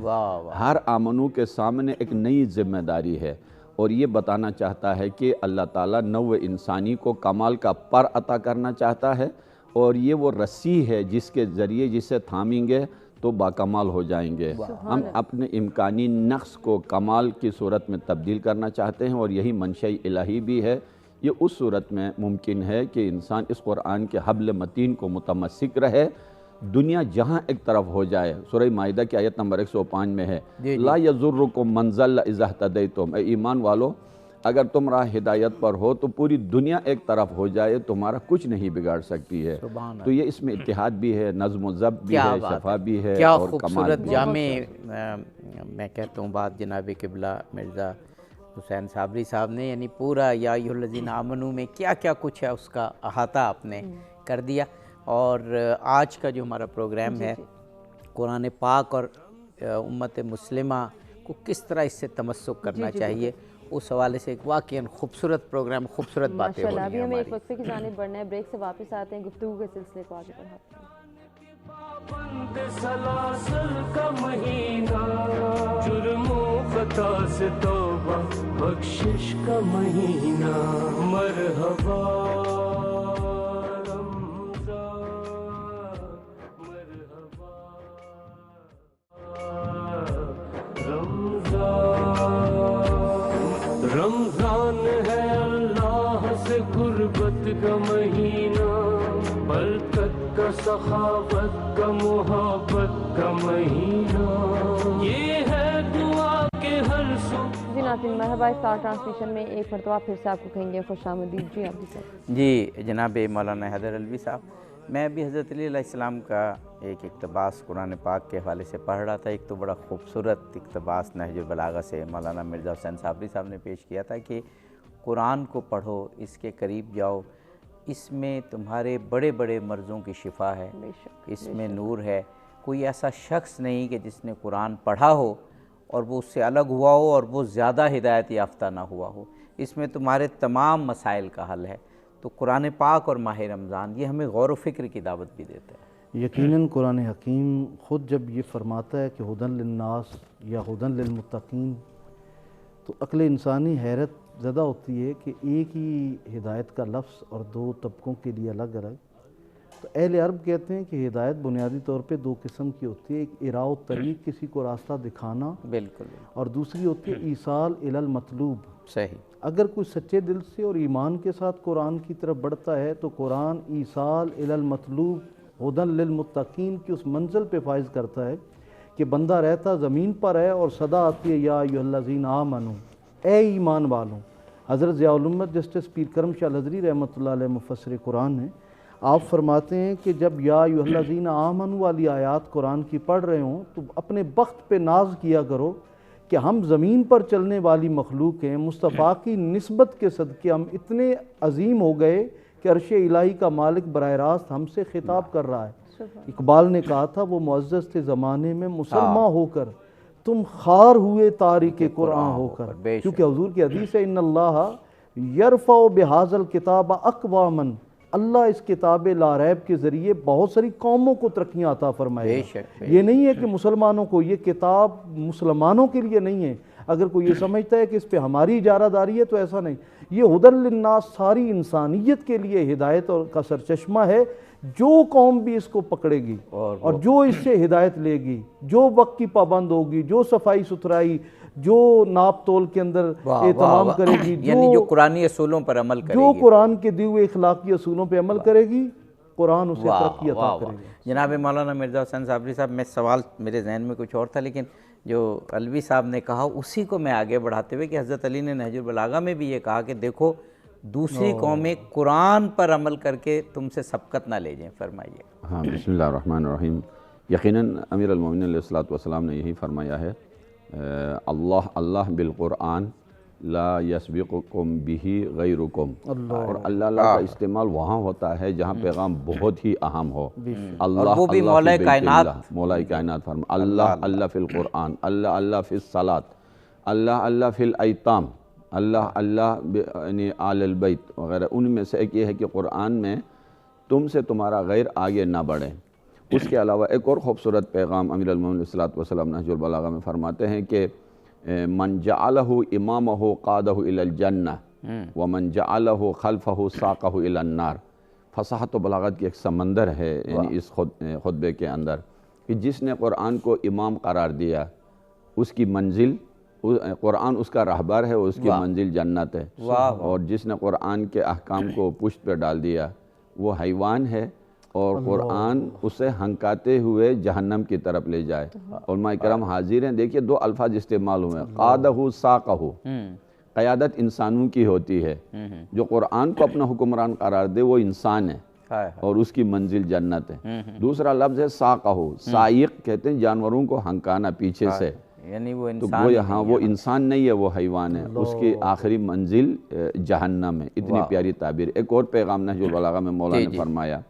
ہر آمنو کے سامنے ایک نئی ذمہ داری ہے، اور یہ بتانا چاہتا ہے کہ اللہ تعالیٰ نوع انسانی کو کمال کا پر عطا کرنا چاہتا ہے، اور یہ وہ رسی ہے جس کے ذریعے جسے تھامیں گے تو باکمال ہو جائیں گے۔ ہم اپنے امکانی نقص کو کمال کی صورت میں تبدیل کرنا چاہتے ہیں، اور یہی منشاء الہی بھی ہے۔ یہ اس صورت میں ممکن ہے کہ انسان اس قرآن کے حبل متین کو متمسک رہے، دنیا جہاں ایک طرف ہو جائے۔ سورہ مائدہ کی آیت نمبر 105 میں ہے لا یضرکم من ضل اذا اہتدیتم، اے ایمان والو اگر تم راہ ہدایت پر ہو تو پوری دنیا ایک طرف ہو جائے تمہارا کچھ نہیں بگاڑ سکتی ہے۔ تو یہ اس میں اتحاد بھی ہے، نظم و ضبط بھی ہے، شفا بھی ہے، کیا اور کمال خوبصورت بھی ہے۔ جامع میں کہتا ہوں بات جناب قبلہ مرزا حسین صابری صاحب نے، یعنی پورا یا ایھا الذین آمنوا میں کیا کیا کچھ ہے اس کا احاطہ آپ نے کر دیا۔ اور آج کا جو ہمارا پروگرام ہے قرآن پاک اور امت مسلمہ کو کس طرح اس سے تمسک کرنا چاہیے، اس حوالے سے ایک واقعاً خوبصورت پروگرام، خوبصورت باتیں ہو رہی ہیں ابھی ہمیں ایک ہماری۔ وقفے کی جانب بڑھنا ہے، بریک سے واپس آتے ہیں، گفتگو کے سلسلے کو آگے بڑھاتے ہیں۔ پابند سلاسل کا مہینہ، جرم و خطا سے توبہ بخشش کا مہینہ، مرحبا رمضان، مرحبا رمضان، رمضان ہے اللہ سے قربت کا مہینہ، برکت کا، سخاوت کا، محبت کا مہینہ، یہ ہے دعا کے ہر سو۔ جی ناظرین، مرحبا، افطار ٹرانسمیشن میں ایک مرتبہ پھر سے آپ کو کہیں گے خوش آمدید۔ جی آپ جی جناب مولانا حیدر علوی صاحب، میں ابھی حضرت علی علیہ السلام کا ایک اقتباس قرآن پاک کے حوالے سے پڑھ رہا تھا. ایک تو بڑا خوبصورت اقتباس نہج البلاغہ سے مولانا مرزا حسین صابری صاحب نے پیش کیا تھا کہ قرآن کو پڑھو، اس کے قریب جاؤ، اس میں تمہارے بڑے بڑے مرضوں کی شفا ہے، اس میں نور ہے. کوئی ایسا شخص نہیں کہ جس نے قرآن پڑھا ہو اور وہ اس سے الگ ہوا ہو اور وہ زیادہ ہدایت یافتہ نہ ہوا ہو. اس میں تمہارے تمام مسائل کا حل ہے. تو قرآن پاک اور ماہ رمضان یہ ہمیں غور و فکر کی دعوت بھی دیتا ہے. یقیناً قرآن حکیم خود جب یہ فرماتا ہے کہ ہدن للناس یا ہدن للمتقین، تو عقل انسانی حیرت زدہ ہوتی ہے کہ ایک ہی ہدایت کا لفظ اور دو طبقوں کے لیے الگ الگ. تو اہل عرب کہتے ہیں کہ ہدایت بنیادی طور پہ دو قسم کی ہوتی ہے. ایک اراء الطریق، کسی کو راستہ دکھانا، بالکل، اور دوسری ہوتی ہے ایصال الی المطلوب. صحیح. اگر کوئی سچے دل سے اور ایمان کے ساتھ قرآن کی طرف بڑھتا ہے تو قرآن ایصال الی المطلوب ہدن للمتقین کی اس منزل پہ فائز کرتا ہے کہ بندہ رہتا زمین پر ہے اور صدا آتی ہے یا ایھا الذین آمنو، اے ایمان والوں. حضرت ضیاء الامت جسٹس پیر کرم شاہ الازہری رحمۃ اللہ علیہ مفسر قرآن ہیں، آپ فرماتے ہیں کہ جب یا ایھا الذین آمنو والی آیات قرآن کی پڑھ رہے ہوں تو اپنے بخت پہ ناز کیا کرو کہ ہم زمین پر چلنے والی مخلوق ہیں. مصطفیٰ کی نسبت کے صدقے ہم اتنے عظیم ہو گئے کہ عرش الہی کا مالک براہ راست ہم سے خطاب کر رہا ہے. اقبال نے کہا تھا وہ معزز تھے زمانے میں مسلمان ہو کر، تم خار ہوئے تارک قرآن ہو کر. کیونکہ حضور کی حدیث ہے ان اللہ یرفع بہذا الکتاب اقواما، اللہ اس کتاب لا ریب کے ذریعے بہت ساری قوموں کو ترقیاں عطا فرمائے گا. یہ نہیں ہے کہ مسلمانوں کو، یہ کتاب مسلمانوں کے لیے نہیں ہے. اگر کوئی یہ سمجھتا ہے کہ اس پہ ہماری اجارہ داری ہے تو ایسا نہیں. یہ ہدن للناس ساری انسانیت کے لیے ہدایت کا سرچشمہ ہے. جو قوم بھی اس کو پکڑے گی اور جو اس سے ہدایت لے گی، جو وقت کی پابند ہوگی، جو صفائی ستھرائی، جو ناپ تول کے اندر اہتمام کرے گی، یعنی جو قرآنی اصولوں پر عمل کرے گی، جو قرآن کے دیے ہوئے اخلاقی اصولوں پہ عمل کرے گی، قرآن اسے ترقی عطا کرے گا. جناب مولانا مرزا حسین صابری صاحب، میں سوال میرے ذہن میں کچھ اور تھا لیکن جو علوی صاحب نے کہا اسی کو میں آگے بڑھاتے ہوئے کہ حضرت علی نے نہج البلاغہ میں بھی یہ کہا کہ دیکھو دوسری قومیں قرآن پر عمل کر کے تم سے سبقت نہ لے جائیں. فرمائیے. ہاں، بسم اللہ الرحمن الرحیم. یقیناً امیر المومنین علیہ الصلوۃ والسلام نے یہی فرمایا ہے، اللہ بالقرآن لا یسبقکم بہ غیرکم. اور اللہ کا استعمال وہاں ہوتا ہے جہاں پیغام بہت ہی اہم ہو. اللہ وہ بھی مولا کائنات، مولا کائنات فرما اللہ فی القرآن، اللہ فی الصلاۃ، اللہ فی الایتام، اللہ یعنی آل البیت وغیرہ. ان میں سے ایک یہ ہے کہ قرآن میں تم سے تمہارا غیر آگے نہ بڑھے. اس کے علاوہ ایک اور خوبصورت پیغام امیر المومنین علیہ الصلوۃ والسلام نہج البلاغہ میں فرماتے ہیں کہ من جعلہ امامہ قادہ الی الجنہ ومن جعلہ خلفہ ساقہ الی النار. فصاحت و بلاغت کی ایک سمندر ہے یعنی اس خطبے کے اندر کہ جس نے قرآن کو امام قرار دیا اس کی منزل، قرآن اس کا رہبر ہے، اس کی منزل جنت ہے. اور جس نے قرآن کے احکام کو پشت پہ ڈال دیا وہ حیوان ہے اور قرآن اسے ہنکاتے ہوئے جہنم کی طرف لے جائے. علماء کرام حاضر ہیں، دیکھیے دو الفاظ استعمال ہوئے، قادہ ساقہ. قیادت انسانوں کی ہوتی ہے، جو قرآن کو اپنا حکمران قرار دے وہ انسان ہے اور اس کی منزل جنت ہے. دوسرا لفظ ہے ساقہ، سائق کہتے ہیں جانوروں کو ہنکانا پیچھے سے، یعنی وہ وہ انسان نہیں ہے، وہ حیوان ہے. اس کی آخری منزل جہنم ہے. اتنی پیاری تعبیر. ایک اور پیغام نہج البلاغہ میں مولا نے فرمایا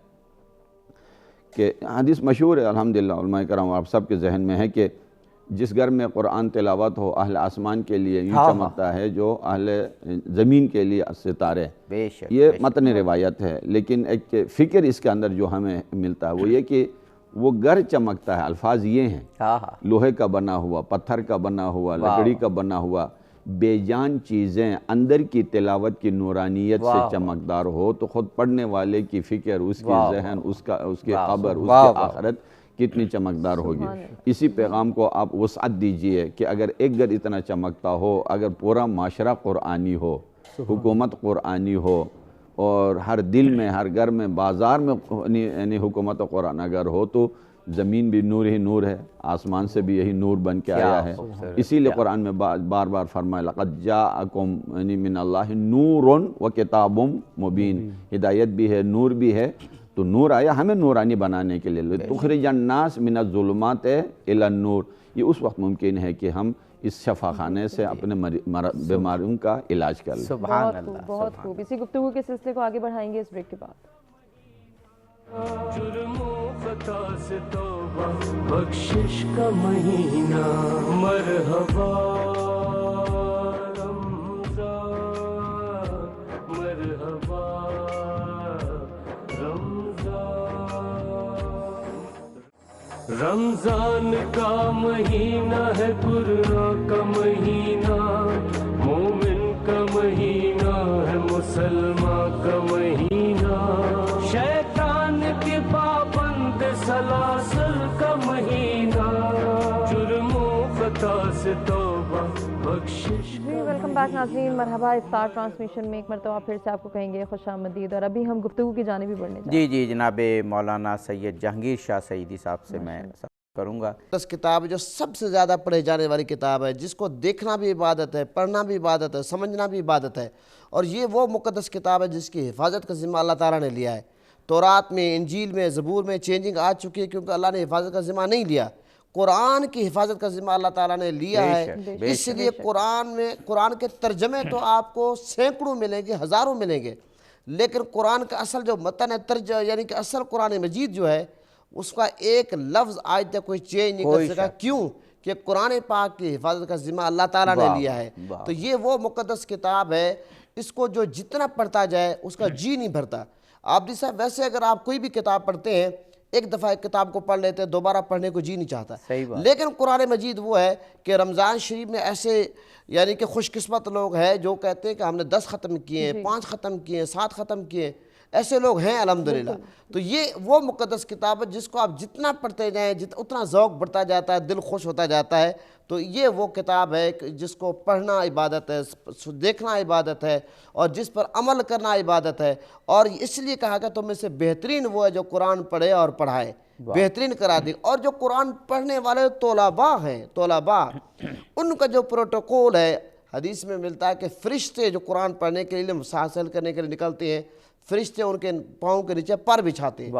کہ حدیث مشہور ہے الحمدللہ، علماء کرام آپ سب کے ذہن میں ہے کہ جس گھر میں قرآن تلاوت ہو اہل آسمان کے لیے یوں چمکتا ہے جو اہل زمین کے لیے ستارے. یہ متن روایت ہے لیکن ایک فکر اس کے اندر جو ہمیں ملتا ہے وہ یہ کہ وہ گھر چمکتا ہے. الفاظ یہ ہیں، لوہے کا بنا ہوا، پتھر کا بنا ہوا، لکڑی کا بنا ہوا، بے جان چیزیں اندر کی تلاوت کی نورانیت سے چمکدار ہو تو خود پڑھنے والے کی فکر، اس کی ذہن، اس کی قبر، اس کی آخرت کتنی چمکدار ہوگی. اسی پیغام کو آپ وسعت دیجئے کہ اگر ایک گھر اتنا چمکتا ہو، اگر پورا معاشرہ قرآنی ہو، حکومت قرآنی ہو، اور ہر دل میں، ہر گھر میں، بازار میں یعنی حکومت قرآن اگر ہو تو زمین بھی نور ہی نور ہے، آسمان سے بھی یہی نور بن کے آیا ہے. اسی لیے قرآن میں بار بار فرمایا لقد جاءکم من اللہ نور و کتاب مبین. ہدایت بھی ہے، نور بھی ہے. تو نور آیا ہمیں نورانی بنانے کے لیے، تخرج الناس من الظلمات الی النور. یہ اس وقت ممکن ہے کہ ہم اس شفا خانے سے اپنے بیماریوں کا علاج کر لیں. سبحان بہت خوب، اللہ. بہت خوب. اسی گفتگو کے سلسلے کو آگے بڑھائیں گے اس بریک کے بعد. جرم و خطا سے توبہ بخشش کا مہینہ مرحبا رمضان مرحبا رمضان. رمضان کا مہینہ ہے قرآن کا مہینہ، مومن کا مہینہ ہے، مسلمان کا مہینہ، شیطان کے پابند سلاسل کا مہینہ، جرم و خطا سے توبہ بخشش. جی ویلکم بیک ناظرین، مرحبا. افطار ٹرانسمیشن میں ایک مرتبہ پھر سے آپ کو کہیں گے خوش آمدید. اور ابھی ہم گفتگو کی جانب ہی بڑھنے جا رہے ہیں. جی جناب مولانا سید جہانگیر شاہ سعیدی صاحب سے میں کروں گا. مقدس کتاب جو سب سے زیادہ پڑھے جانے والی کتاب ہے، جس کو دیکھنا بھی عبادت ہے، پڑھنا بھی عبادت ہے، سمجھنا بھی عبادت ہے. اور یہ وہ مقدس کتاب ہے جس کی حفاظت کا ذمہ اللہ تعالیٰ نے لیا ہے. تورات میں، انجیل میں، زبور میں چینجنگ آ چکی ہے کیونکہ اللہ نے حفاظت کا ذمہ نہیں لیا. قرآن کی حفاظت کا ذمہ اللہ تعالیٰ نے لیا ہے. اس لیے قرآن کے ترجمے تو آپ کو سینکڑوں ملیں گے، ہزاروں ملیں گے، لیکن قرآن کا اصل جو متن ہے، یعنی کہ اصل قرآن مجید جو ہے، اس کا ایک لفظ آج تک کوئی چینج نہیں کر سکا. کیوں؟ کہ قرآن پاک کی حفاظت کا ذمہ اللہ تعالیٰ نے لیا ہے. تو یہ وہ مقدس کتاب ہے، اس کو جو جتنا پڑھتا جائے اس کا جی نہیں بھرتا. آپ صاحب ویسے اگر آپ کوئی بھی کتاب پڑھتے ہیں، ایک دفعہ ایک کتاب کو پڑھ لیتے ہیں، دوبارہ پڑھنے کو جی نہیں چاہتا. لیکن قرآن مجید وہ ہے کہ رمضان شریف میں ایسے یعنی کہ خوش قسمت لوگ ہیں جو کہتے ہیں کہ ہم نے 10 ختم کیے ہیں، 5 ختم کیے ہیں، 7 ختم کیے ہیں. ایسے لوگ ہیں الحمدللہ. تو یہ وہ مقدس کتاب ہے جس کو آپ جتنا پڑھتے جائیں اتنا ذوق بڑھتا جاتا ہے، دل خوش ہوتا جاتا ہے. تو یہ وہ کتاب ہے جس کو پڑھنا عبادت ہے، دیکھنا عبادت ہے، اور جس پر عمل کرنا عبادت ہے. اور اس لیے کہا کہ تم میں سے بہترین وہ ہے جو قرآن پڑھے اور پڑھائے، بہترین کرا دی. اور جو قرآن پڑھنے والے طلباء ہیں، طلباء، ان کا جو پروٹوکول ہے، حدیث میں ملتا ہے کہ فرشتے جو قرآن پڑھنے کے لیے حاصل کرنے کے لیے نکلتے ہیں، فرشتے ان کے پاؤں کے نیچے پر بچھاتے ہیں.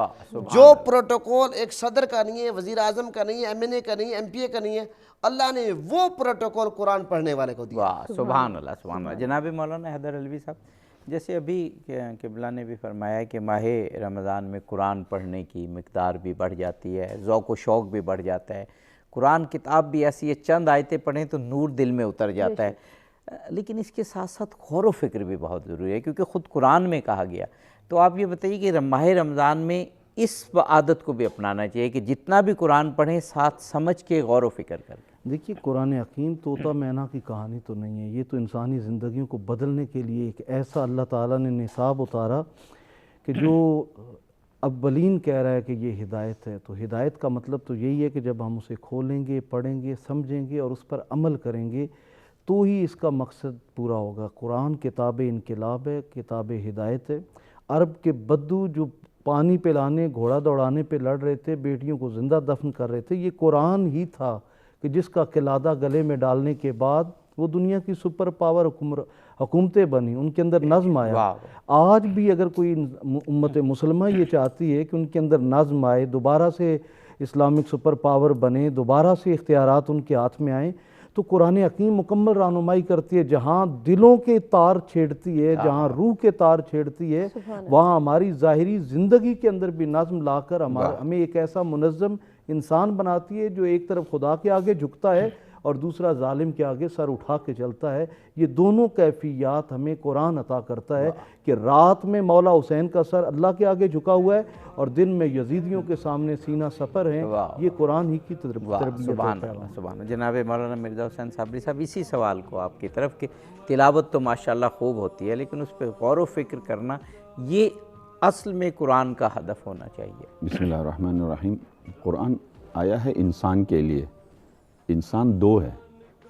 جو پروٹوکول ایک صدر کا نہیں ہے، وزیر اعظم کا نہیں ہے، ایم این اے کا نہیں ہے، ایم پی اے کا نہیں ہے، اللہ نے وہ پروٹوکول قرآن پڑھنے والے کو دیا. سبحان اللہ سبحان اللہ. جناب مولانا حیدر علوی صاحب، جیسے ابھی قبلہ نے بھی فرمایا کہ ماہ رمضان میں قرآن پڑھنے کی مقدار بھی بڑھ جاتی ہے، ذوق و شوق بھی بڑھ جاتا ہے. قرآن کتاب بھی ایسی ہے، چند آیتیں پڑھیں تو نور دل میں اتر جاتا ہے. لیکن اس کے ساتھ ساتھ غور و فکر بھی بہت ضروری ہے کیونکہ خود قرآن میں کہا گیا. تو آپ یہ بتائیے کہ ماہ رمضان میں اس عادت کو بھی اپنانا چاہیے کہ جتنا بھی قرآن پڑھیں ساتھ سمجھ کے غور و فکر کریں. دیکھیے قرآن حکیم طوطا مینا کی کہانی تو نہیں ہے، یہ تو انسانی زندگیوں کو بدلنے کے لیے ایک ایسا اللہ تعالیٰ نے نصاب اتارا کہ جو اولین کہہ رہا ہے کہ یہ ہدایت ہے. تو ہدایت کا مطلب تو یہی ہے کہ جب ہم اسے کھولیں گے، پڑھیں گے، سمجھیں گے اور اس پر عمل کریں گے تو ہی اس کا مقصد پورا ہوگا. قرآن کتاب انقلاب ہے، کتاب ہدایت ہے. عرب کے بدو جو پانی پلانے، گھوڑا دوڑانے پہ لڑ رہے تھے، بیٹیوں کو زندہ دفن کر رہے تھے، یہ قرآن ہی تھا کہ جس کا قلادہ گلے میں ڈالنے کے بعد وہ دنیا کی سپر پاور حکومتیں بنی، ان کے اندر نظم آیا. آج بھی اگر کوئی امت مسلمہ یہ چاہتی ہے کہ ان کے اندر نظم آئے، دوبارہ سے اسلامک سپر پاور بنے، دوبارہ سے اختیارات ان کے ہاتھ میں آئیں، تو قرآن حکیم مکمل رہنمائی کرتی ہے. جہاں دلوں کے تار چھیڑتی ہے، جہاں روح کے تار چھیڑتی ہے، وہاں ہماری ظاہری زندگی کے اندر بھی نظم لا کر ہمیں ایک ایسا منظم انسان بناتی ہے جو ایک طرف خدا کے آگے جھکتا ہے اور دوسرا ظالم کے آگے سر اٹھا کے چلتا ہے. یہ دونوں کیفیات ہمیں قرآن عطا کرتا ہے کہ رات میں مولا حسین کا سر اللہ کے آگے جھکا ہوا ہے اور دن میں یزیدیوں کے سامنے سینہ سپر ہیں. یہ قرآن ہی کی تربیت. سبحان اللہ. جناب مولانا مرزا حسین صابری صاحب، اسی سوال کو آپ کی طرف کہ تلاوت تو ماشاءاللہ خوب ہوتی ہے لیکن اس پہ غور و فکر کرنا یہ اصل میں قرآن کا ہدف ہونا چاہیے. بسم اللہ الرحمن الرحیم. قرآن آیا ہے انسان کے لیے. انسان دو ہے،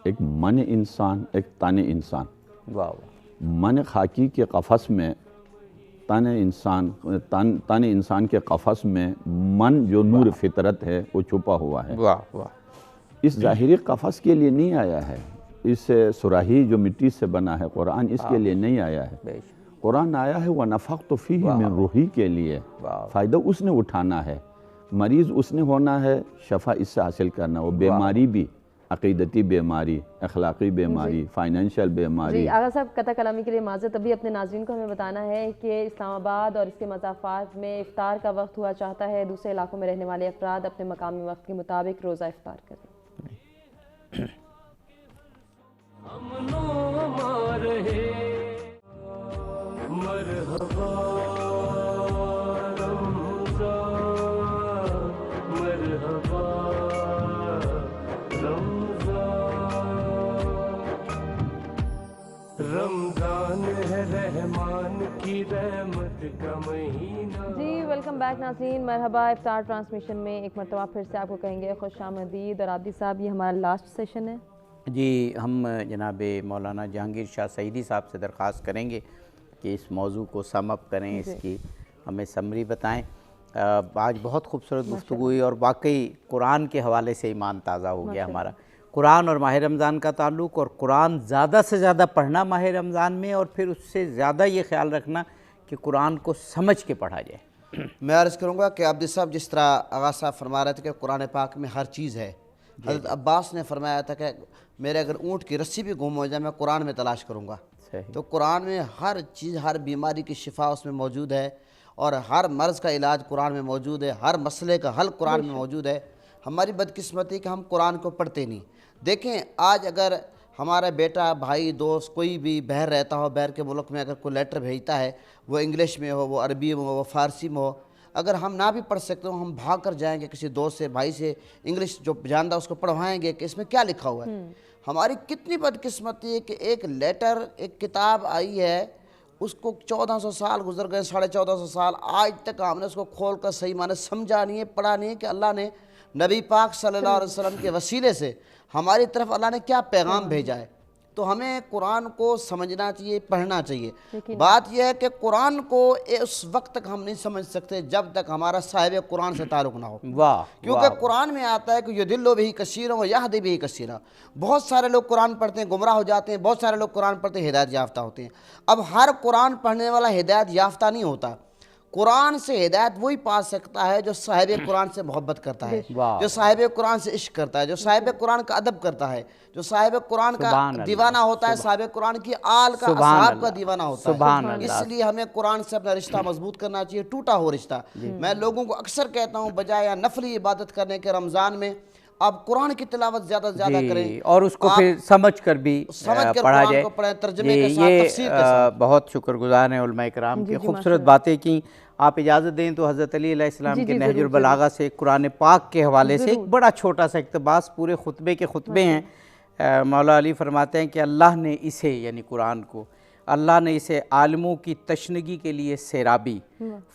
ایک من انسان، ایک تن انسان. من خاکی کے قفس میں، تن انسان کے قفس میں من جو نور فطرت ہے وہ چھپا ہوا ہے. اس ظاہری قفس کے لیے نہیں آیا ہے. اس صراحی جو مٹی سے بنا ہے قرآن، اس کے لیے نہیں آیا ہے. قرآن آیا ہے وَنَفَخْتُ فِيهِ مِن روحی کے لیے، فائدہ اس نے اٹھانا ہے، مریض اس نے ہونا ہے، شفا اس سے حاصل کرنا، وہ بیماری بھی، عقیدتی بیماری، اخلاقی بیماری، فائنینشیل بیماری۔ جی آغا صاحب قطع کلامی کے لیے معذرت، ابھی اپنے ناظرین کو ہمیں بتانا ہے کہ اسلام آباد اور اس کے مضافات میں افطار کا وقت ہوا چاہتا ہے، دوسرے علاقوں میں رہنے والے افراد اپنے مقامی وقت کے مطابق روزہ افطار کریں۔ مرحبا رمضان، مرحبا رمضان ہے رحمان کی رحمت کا مہینہ۔ جی ویلکم بیک ناظرین، مرحبا افطار ٹرانسمیشن میں ایک مرتبہ پھر سے آپ کو کہیں گے خوش آمدید۔ اور عابدی صاحب یہ ہمارا لاسٹ سیشن ہے۔ جی ہم جناب مولانا جہانگیر شاہ سعیدی صاحب سے درخواست کریں گے کہ اس موضوع کو سم اپ کریں، اس کی ہمیں سمری بتائیں۔ آج بہت خوبصورت گفتگو ہوئی اور واقعی قرآن کے حوالے سے ایمان تازہ ہو گیا ہمارا۔ قرآن اور ماہ رمضان کا تعلق، اور قرآن زیادہ سے زیادہ پڑھنا ماہ رمضان میں، اور پھر اس سے زیادہ یہ خیال رکھنا کہ قرآن کو سمجھ کے پڑھا جائے۔ میں عرض کروں گا کہ عابد صاحب جس طرح آغا صاحب فرما رہے تھے کہ قرآن پاک میں ہر چیز ہے، حضرت عباس نے فرمایا تھا کہ میرے اگر اونٹ کی رسی بھی گم ہو جائے میں قرآن میں تلاش کروں گا۔ تو قرآن میں ہر چیز، ہر بیماری کی شفا اس میں موجود ہے، اور ہر مرض کا علاج قرآن میں موجود ہے، ہر مسئلے کا حل قرآن میں موجود ہے۔ ہماری بدقسمتی کہ ہم قرآن کو پڑھتے نہیں۔ دیکھیں آج اگر ہمارا بیٹا، بھائی، دوست کوئی بھی باہر رہتا ہو، باہر کے ملک میں اگر کوئی لیٹر بھیجتا ہے، وہ انگلش میں ہو، وہ عربی میں ہو، وہ فارسی میں ہو، اگر ہم نہ بھی پڑھ سکتے ہوں ہم بھاگ کر جائیں گے کسی دوست سے، بھائی سے، انگلش جو جانتا اس کو پڑھوائیں گے کہ اس میں کیا لکھا ہوا ہے۔ ہماری کتنی بدقسمتی ہے کہ ایک لیٹر، ایک کتاب آئی ہے، اس کو 1400 سال گزر گئے، 1450 سال، آج تک ہم نے اس کو کھول کر صحیح معنی سمجھا نہیں ہے، پڑھا نہیں ہے کہ اللہ نے نبی پاک صلی اللہ علیہ وسلم کے وسیلے سے ہماری طرف اللہ نے کیا پیغام بھیجا ہے۔ تو ہمیں قرآن کو سمجھنا چاہیے، پڑھنا چاہیے۔ بات یہ ہے کہ قرآن کو اس وقت تک ہم نہیں سمجھ سکتے جب تک ہمارا صاحب قرآن سے تعلق نہ ہو۔ کیونکہ قرآن میں آتا ہے کہ یضل بہ کثیرا ویہدی بہ کثیرا، بہت سارے لوگ قرآن پڑھتے ہیں گمراہ ہو جاتے ہیں، بہت سارے لوگ قرآن پڑھتے ہیں ہدایت یافتہ ہوتے ہیں۔ اب ہر قرآن پڑھنے والا ہدایت یافتہ نہیں ہوتا۔ قرآن سے ہدایت وہی پا سکتا ہے جو صاحب قرآن سے محبت کرتا ہے، جو صاحب قرآن سے عشق کرتا ہے، جو صاحب قرآن کا ادب کرتا ہے، جو صاحب قرآن کا دیوانہ ہوتا ہے، صاحب قرآن کی آل کا، اصحاب کا دیوانہ ہوتا ہے۔ اس لیے ہمیں قرآن سے اپنا رشتہ مضبوط کرنا چاہیے، ٹوٹا ہو رشتہ۔ میں لوگوں کو اکثر کہتا ہوں بجائے نفلی عبادت کرنے کے رمضان میں آپ قرآن کی تلاوت زیادہ سے زیادہ کریں، اور اس کو پھر سمجھ کر بھی پڑھا جائے۔ ترجمے کے ساتھ، تفسیر کے ساتھ۔ بہت شکر گزار ہیں علماء کرام کی، خوبصورت باتیں کی۔ آپ اجازت دیں تو حضرت علی علیہ السلام کے نہج البلاغہ سے قرآن پاک کے حوالے سے ایک بڑا چھوٹا سا اقتباس، پورے خطبے کے خطبے ہیں۔ مولا علی فرماتے ہیں کہ اللہ نے اسے، یعنی قرآن کو، اللہ نے اسے عالموں کی تشنگی کے لیے سیرابی،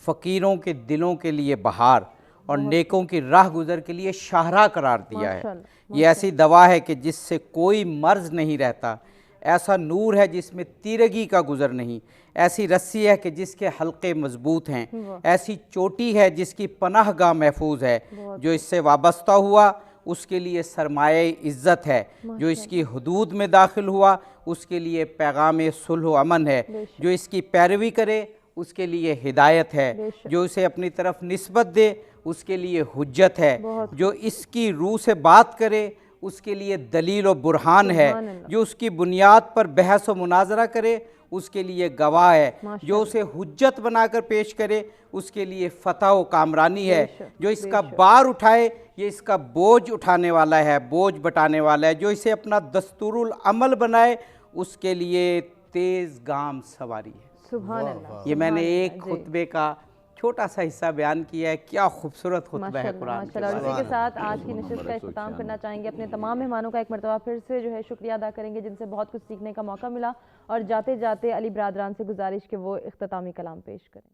فقیروں کے دلوں کے لیے بہار، اور نیکوں کی راہ گزر کے لیے شاہراہ قرار دیا ہے۔ یہ ایسی دوا ہے کہ جس سے کوئی مرض نہیں رہتا، ایسا نور ہے جس میں تیرگی کا گزر نہیں، ایسی رسی ہے کہ جس کے حلقے مضبوط ہیں، ایسی چوٹی ہے جس کی پناہ گاہ محفوظ ہے، جو اس سے وابستہ ہوا اس کے لیے سرمایہ عزت ہے، جو اس کی حدود میں داخل ہوا اس کے لیے پیغام صلح و امن ہے، جو اس کی پیروی کرے اس کے لیے ہدایت ہے، جو اسے اپنی طرف نسبت دے اس کے لیے حجت ہے، جو اس کی روح سے بات کرے اس کے لیے دلیل و برہان ہے، جو اس کی بنیاد پر بحث و مناظرہ کرے اس کے لیے گواہ ہے، جو اسے حجت بنا کر پیش کرے اس کے لیے فتح و کامرانی ہے، جو اس کا بار اٹھائے یہ اس کا بوجھ اٹھانے والا ہے، بوجھ بٹانے والا ہے، جو اسے اپنا دستور العمل بنائے اس کے لیے تیز گام سواری ہے۔ سبحان اللہ۔ یہ میں نے ایک خطبے کا چھوٹا سا حصہ بیان کیا ہے، کیا خوبصورت خطبہ ہے قرآن کا۔ اور اسی کے ساتھ آج کی نشست کا اختتام کرنا چاہیں گے۔ اپنے تمام مہمانوں کا ایک مرتبہ پھر سے جو ہے شکریہ ادا کریں گے جن سے بہت کچھ سیکھنے کا موقع ملا، اور جاتے جاتے علی برادران سے گزارش کہ وہ اختتامی کلام پیش کریں۔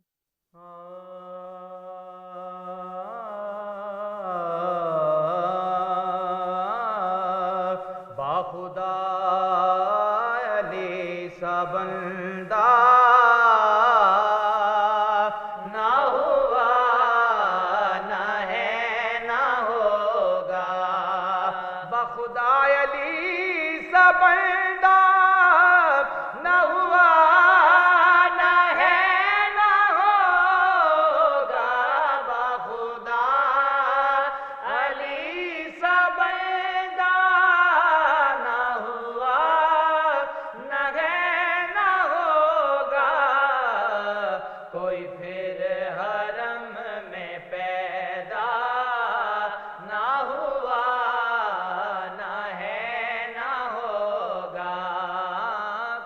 باخدا علی سا بندہ نہ ہوا، نہ ہے، نہ ہوگا، باخدا علی سا بندہ نہ ہوا، نہ پھر حرم میں پیدا نہ ہوا نہ ہے نہ ہوگا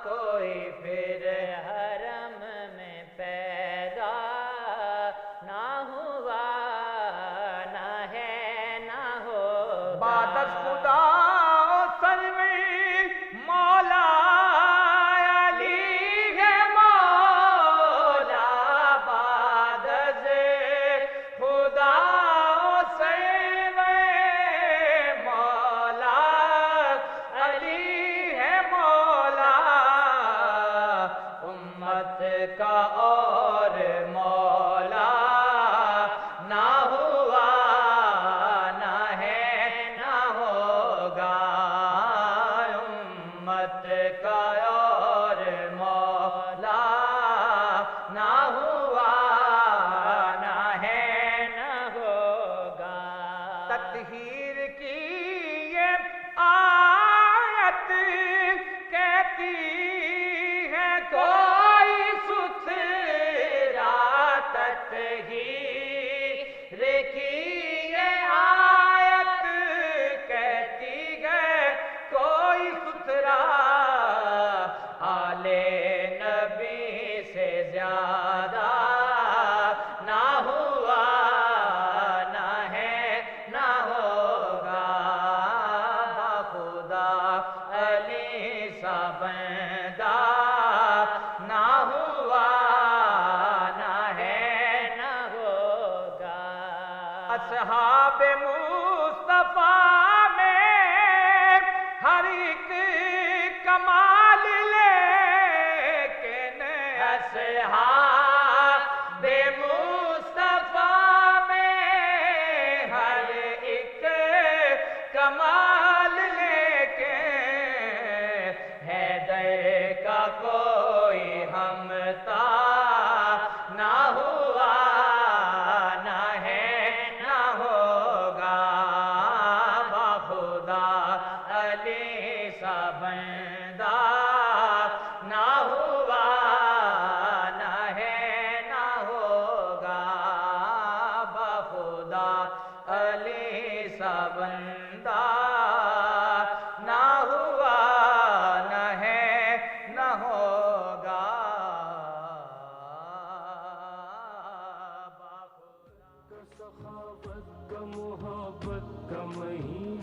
کوئی پھر حرم میں پیدا نہ ہوا نہ ہے نہ ہوگا بعد از خدا سروی مولا علی ہے مولا بعد از خدا سروی مولا علی ہے مولا امت کا اور مولا نہ ہوا نہ ہے نہ ہوگا امت کا اور مولا نہ ہوا نہ ہے نہ ہوگا تطہیر کی یہ آیت کہتی ہے کوئی ستھرا تطہیر کی یہ آیت کہتی ہے کوئی ستھرا آل نبی سے زیادہ نہ ہوا نہ ہے نہ ہوگا بخدا علی سا بندہ نہ ہوا نہ ہے نہ ہوگا اصحاب مصطفیٰ میں ہر ایک کمال لیکن اصحاب مصطفیٰ میں ہر ایک کمال لیکن حیدر کا کوئی ہمتا نہ ہوا نہ ہے نہ ہوگا بخدا علی سا بندہ نہ ہوا نہ ہے نہ ہوگا بخدا علی سا بندہ نہ ہوا نہ ہے نہ ہوگا سخاوت کا محبت کا مہینہ